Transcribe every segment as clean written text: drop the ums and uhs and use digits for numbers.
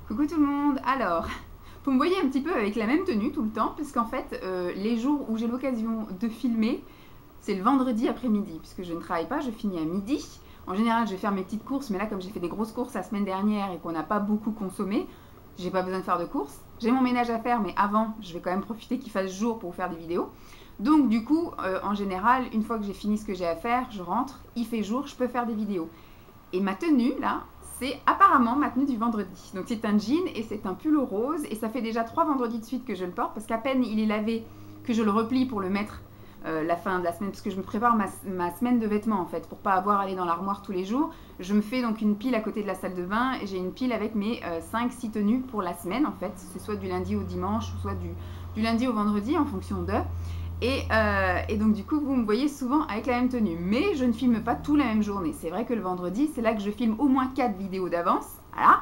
Coucou tout le monde. Alors, vous me voyez un petit peu avec la même tenue tout le temps, parce qu'en fait, les jours où j'ai l'occasion de filmer, c'est le vendredi après-midi, puisque je ne travaille pas, je finis à midi. En général, je vais faire mes petites courses, mais là, comme j'ai fait des grosses courses la semaine dernière et qu'on n'a pas beaucoup consommé, j'ai pas besoin de faire de courses. J'ai mon ménage à faire, mais avant, je vais quand même profiter qu'il fasse jour pour vous faire des vidéos. Donc du coup, en général, une fois que j'ai fini ce que j'ai à faire, je rentre, il fait jour, je peux faire des vidéos. Et ma tenue, là, c'est apparemment ma tenue du vendredi. Donc c'est un jean et c'est un pull rose. Et ça fait déjà 3 vendredis de suite que je le porte parce qu'à peine il est lavé que je le replie pour le mettre la fin de la semaine. Parce que je me prépare ma semaine de vêtements en fait. Pour pas avoir à aller dans l'armoire tous les jours. Je me fais donc une pile à côté de la salle de bain. Et j'ai une pile avec mes 5-6 tenues pour la semaine en fait. C'est soit du lundi au dimanche, soit du lundi au vendredi en fonction de... Et donc du coup, vous me voyez souvent avec la même tenue. Mais je ne filme pas tout la même journée. C'est vrai que le vendredi, c'est là que je filme au moins 4 vidéos d'avance. Voilà.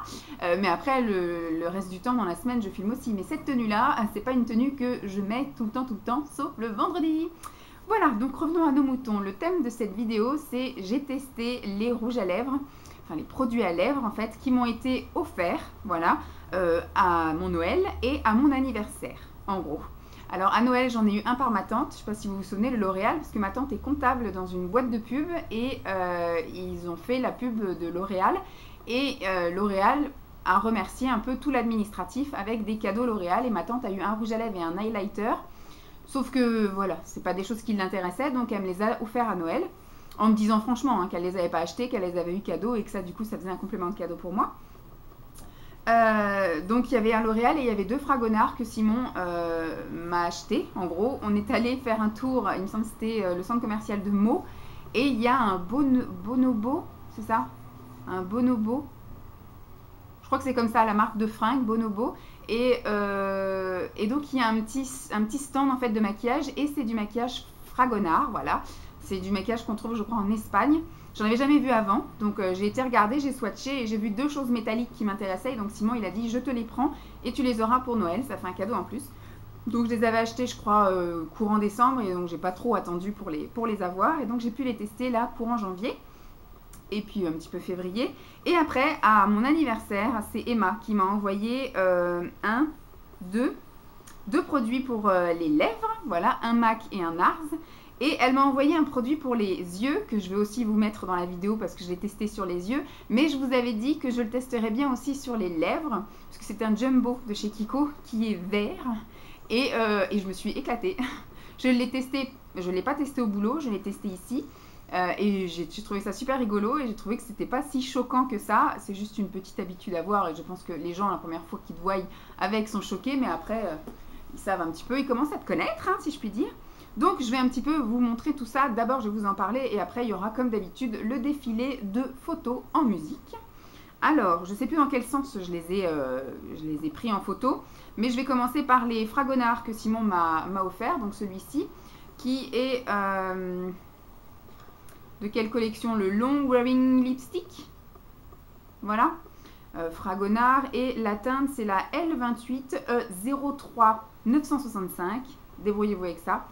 Mais après, le reste du temps dans la semaine, je filme aussi. Mais cette tenue-là, c'est pas une tenue que je mets tout le temps, sauf le vendredi. Voilà, donc revenons à nos moutons. Le thème de cette vidéo, c'est j'ai testé les rouges à lèvres, enfin les produits à lèvres en fait, qui m'ont été offerts, voilà, à mon Noël et à mon anniversaire, en gros. Alors à Noël, j'en ai eu un par ma tante, je ne sais pas si vous vous souvenez, le L'Oréal, parce que ma tante est comptable dans une boîte de pub et ils ont fait la pub de L'Oréal et L'Oréal a remercié un peu tout l'administratif avec des cadeaux L'Oréal et ma tante a eu un rouge à lèvres et un highlighter, sauf que voilà, c'est pas des choses qui l'intéressaient, donc elle me les a offerts à Noël en me disant franchement hein, qu'elle les avait pas achetés, qu'elle les avait eu cadeaux et que ça du coup ça faisait un complément de cadeau pour moi. Donc il y avait un L'Oréal et il y avait 2 Fragonard que Simon m'a acheté. En gros, on est allé faire un tour, il me semble que c'était le centre commercial de Meaux. Et il y a un Bonobo, c'est ça? Un Bonobo. Je crois que c'est comme ça la marque de fringues, Bonobo. Et donc il y a un petit stand en fait de maquillage et c'est du maquillage Fragonard, voilà. C'est du maquillage qu'on trouve je crois en Espagne. J'en avais jamais vu avant, donc j'ai été regarder, j'ai swatché et j'ai vu 2 choses métalliques qui m'intéressaient. Et donc Simon il a dit je te les prends et tu les auras pour Noël, ça fait un cadeau en plus. Donc je les avais achetés je crois courant décembre et donc j'ai pas trop attendu pour les avoir. Et donc j'ai pu les tester là pour en janvier et puis un petit peu février. Et après à mon anniversaire, c'est Emma qui m'a envoyé deux produits pour les lèvres, voilà, un MAC et un NARS. Et elle m'a envoyé un produit pour les yeux, que je vais aussi vous mettre dans la vidéo parce que je l'ai testé sur les yeux. Mais je vous avais dit que je le testerais bien aussi sur les lèvres, parce que c'est un jumbo de chez Kiko qui est vert. Et je me suis éclatée. Je l'ai testé, je ne l'ai pas testé au boulot, je l'ai testé ici. Et j'ai trouvé ça super rigolo et j'ai trouvé que c'était pas si choquant que ça. C'est juste une petite habitude à avoir et je pense que les gens la première fois qu'ils te voient avec sont choqués, mais après ils savent un petit peu, ils commencent à te connaître hein, si je puis dire. Donc je vais un petit peu vous montrer tout ça. D'abord je vais vous en parler et après il y aura comme d'habitude le défilé de photos en musique. Alors je ne sais plus dans quel sens je les ai pris en photo, mais je vais commencer par les Fragonard que Simon m'a offert. Donc celui-ci qui est de quelle collection? Le Long Wearing Lipstick. Voilà. Fragonard et la teinte c'est la L28 03 965. Débrouillez-vous avec ça.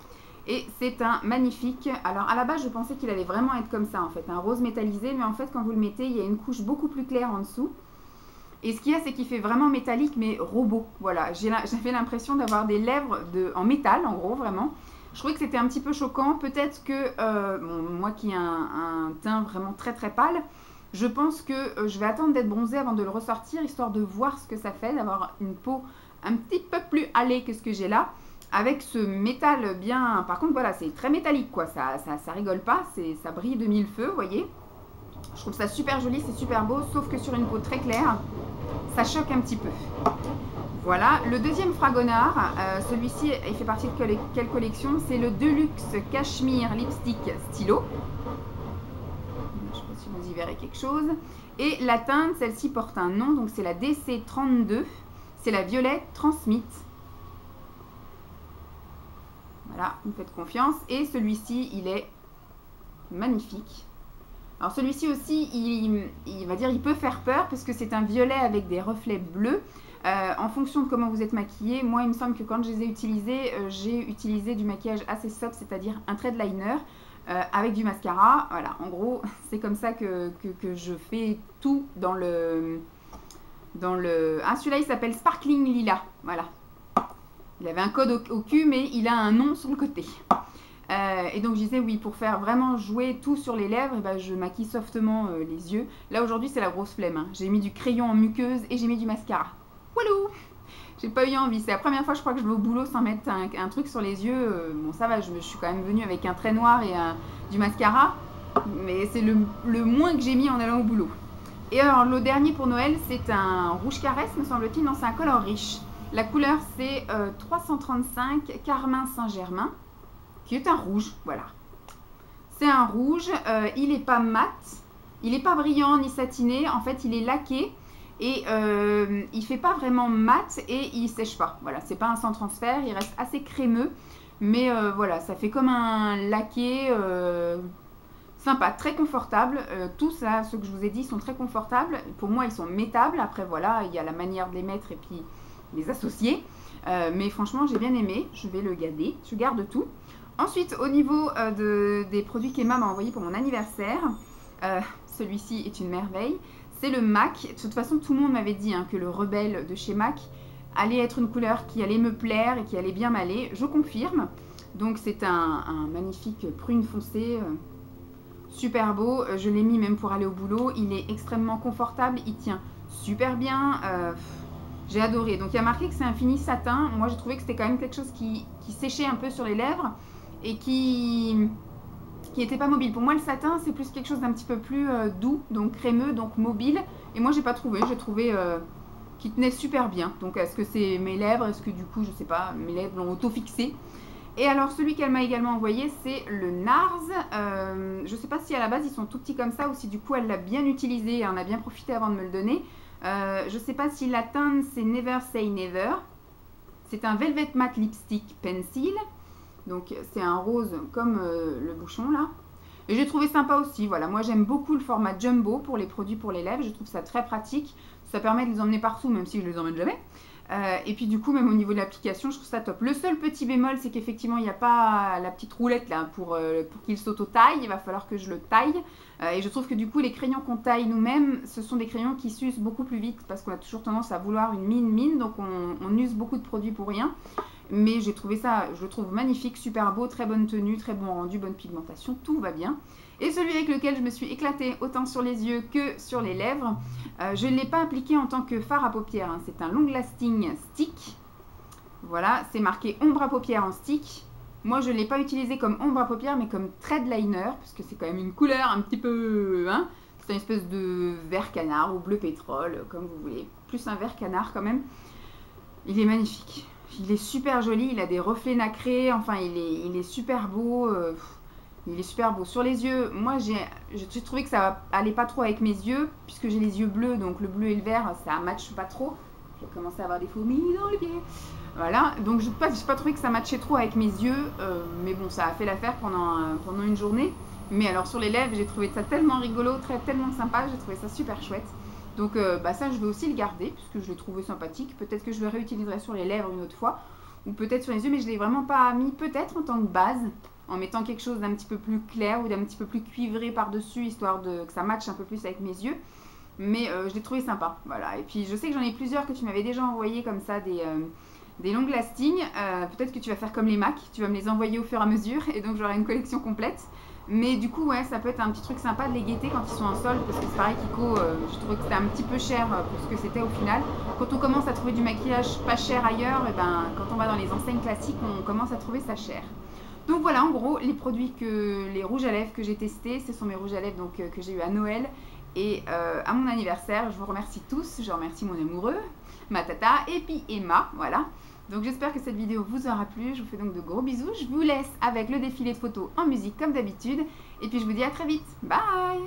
Et c'est un magnifique. Alors à la base je pensais qu'il allait vraiment être comme ça en fait, un rose métallisé, mais en fait quand vous le mettez il y a une couche beaucoup plus claire en dessous. Et ce qu'il y a c'est qu'il fait vraiment métallique mais robot. Voilà, j'avais l'impression d'avoir des lèvres en métal en gros vraiment. Je trouvais que c'était un petit peu choquant. Peut-être que bon, moi qui ai un teint vraiment très très pâle, je pense que je vais attendre d'être bronzée avant de le ressortir histoire de voir ce que ça fait, d'avoir une peau un petit peu plus hâlée que ce que j'ai là. Avec ce métal bien... Par contre, voilà, c'est très métallique, quoi. Ça rigole pas. Ça brille de mille feux, vous voyez. Je trouve ça super joli, c'est super beau. Sauf que sur une peau très claire, ça choque un petit peu. Voilà. Le deuxième Fragonard, celui-ci, il fait partie de quelle collection? C'est le Deluxe Cashmere Lipstick Stylo. Je ne sais pas si vous y verrez quelque chose. Et la teinte, celle-ci porte un nom. Donc, c'est la DC32. C'est la Violette Transmit. Voilà, vous me faites confiance. Et celui-ci, il est magnifique. Alors celui-ci aussi, il va dire, il peut faire peur parce que c'est un violet avec des reflets bleus. En fonction de comment vous êtes maquillé, moi il me semble que quand je les ai utilisés, j'ai utilisé du maquillage assez soft, c'est-à-dire un trait de liner avec du mascara. Voilà, en gros, c'est comme ça que je fais tout dans le dans le... Ah, celui-là, il s'appelle Sparkling Lila. Voilà. Il avait un code au cul, mais il a un nom sur le côté. Et donc, je disais, oui, pour faire vraiment jouer tout sur les lèvres, et ben, je maquille softement les yeux. Là, aujourd'hui, c'est la grosse flemme. Hein. J'ai mis du crayon en muqueuse et j'ai mis du mascara. Walou! J'ai pas eu envie. C'est la première fois, je crois, que je vais au boulot sans mettre un truc sur les yeux. Bon, ça va, je suis quand même venue avec un trait noir et du mascara. Mais c'est le moins que j'ai mis en allant au boulot. Et alors, le dernier pour Noël, c'est un rouge caresse, me semble-t-il. Non, c'est un color riche. La couleur, c'est 335 Carmin Saint-Germain, qui est un rouge, voilà. C'est un rouge, il n'est pas mat, il n'est pas brillant ni satiné. En fait, il est laqué. Et il fait pas vraiment mat et il sèche pas. Voilà, c'est pas un sans transfert, il reste assez crémeux. Mais voilà, ça fait comme un laqué sympa, très confortable. Tous là, ceux que je vous ai dit, sont très confortables. Pour moi, ils sont mettables. Après, voilà, il y a la manière de les mettre et puis les associer. Mais franchement, j'ai bien aimé. Je vais le garder. Je garde tout. Ensuite, au niveau des produits qu'Emma m'a envoyés pour mon anniversaire, celui-ci est une merveille. C'est le MAC. De toute façon, tout le monde m'avait dit hein, que le Rebelle de chez MAC allait être une couleur qui allait me plaire et qui allait bien m'aller. Je confirme. Donc, c'est un magnifique prune foncé, super beau. Je l'ai mis même pour aller au boulot. Il est extrêmement confortable. Il tient super bien. J'ai adoré. Donc, il y a marqué que c'est un fini satin. Moi, j'ai trouvé que c'était quand même quelque chose qui séchait un peu sur les lèvres et qui n'était pas mobile. Pour moi, le satin, c'est plus quelque chose d'un petit peu plus doux, donc crémeux, donc mobile. Et moi, j'ai pas trouvé. J'ai trouvé qu'il tenait super bien. Donc, est-ce que c'est mes lèvres? Est-ce que du coup, je sais pas, mes lèvres l'ont auto-fixé? Et alors, celui qu'elle m'a également envoyé, c'est le NARS. Je sais pas si à la base, ils sont tout petits comme ça ou si du coup, elle l'a bien utilisé et en a bien profité avant de me le donner. Je sais pas si la teinte, c'est Never Say Never. C'est un Velvet Matte Lipstick Pencil. Donc c'est un rose comme le bouchon là. Et j'ai trouvé sympa aussi. Voilà, moi j'aime beaucoup le format jumbo pour les produits pour les lèvres. Je trouve ça très pratique. Ça permet de les emmener partout même si je les emmène jamais. Et puis du coup même au niveau de l'application je trouve ça top. Le seul petit bémol c'est qu'effectivement il n'y a pas la petite roulette là pour qu'il s'auto-taille. Il va falloir que je le taille. Et je trouve que du coup les crayons qu'on taille nous-mêmes ce sont des crayons qui s'usent beaucoup plus vite parce qu'on a toujours tendance à vouloir une mine. Donc on use beaucoup de produits pour rien. Mais j'ai trouvé ça, je le trouve magnifique, super beau, très bonne tenue, très bon rendu, bonne pigmentation, tout va bien. Et celui avec lequel je me suis éclatée autant sur les yeux que sur les lèvres, je ne l'ai pas appliqué en tant que fard à paupières, hein. C'est un long lasting stick. Voilà, c'est marqué ombre à paupières en stick. Moi, je ne l'ai pas utilisé comme ombre à paupières, mais comme thread liner, parce que c'est quand même une couleur un petit peu... Hein, c'est une espèce de vert canard ou bleu pétrole, comme vous voulez. Plus un vert canard quand même. Il est magnifique. Il est super joli, il a des reflets nacrés, enfin il est super beau, il est super beau. Sur les yeux, moi j'ai trouvé que ça allait pas trop avec mes yeux, puisque j'ai les yeux bleus, donc le bleu et le vert, ça matche pas trop. J'ai commencé à avoir des fourmis dans les pieds. Voilà, donc je n'ai pas trouvé que ça matchait trop avec mes yeux, mais bon, ça a fait l'affaire pendant une journée. Mais alors sur les lèvres, j'ai trouvé ça tellement rigolo, tellement sympa, j'ai trouvé ça super chouette. Donc ça je vais aussi le garder puisque je l'ai trouvé sympathique. Peut-être que je le réutiliserai sur les lèvres une autre fois ou peut-être sur les yeux, mais je ne l'ai vraiment pas mis peut-être en tant que base en mettant quelque chose d'un petit peu plus clair ou d'un petit peu plus cuivré par-dessus histoire que ça matche un peu plus avec mes yeux. Mais je l'ai trouvé sympa, voilà. Et puis je sais que j'en ai plusieurs que tu m'avais déjà envoyé comme ça des longs lasting. Peut-être que tu vas faire comme les MAC, tu vas me les envoyer au fur et à mesure et donc j'aurai une collection complète. Mais du coup, ouais, ça peut être un petit truc sympa de les guetter quand ils sont en solde, parce que c'est pareil, Kiko, je trouvais que c'était un petit peu cher pour ce que c'était au final. Quand on commence à trouver du maquillage pas cher ailleurs, et ben, quand on va dans les enseignes classiques, on commence à trouver ça cher. Donc voilà, en gros, les produits les rouges à lèvres que j'ai testés, ce sont mes rouges à lèvres donc, que j'ai eu à Noël et à mon anniversaire. Je vous remercie tous, je remercie mon amoureux, ma tata et puis Emma, voilà. Donc j'espère que cette vidéo vous aura plu, je vous fais donc de gros bisous, je vous laisse avec le défilé de photos en musique comme d'habitude, et puis je vous dis à très vite, bye!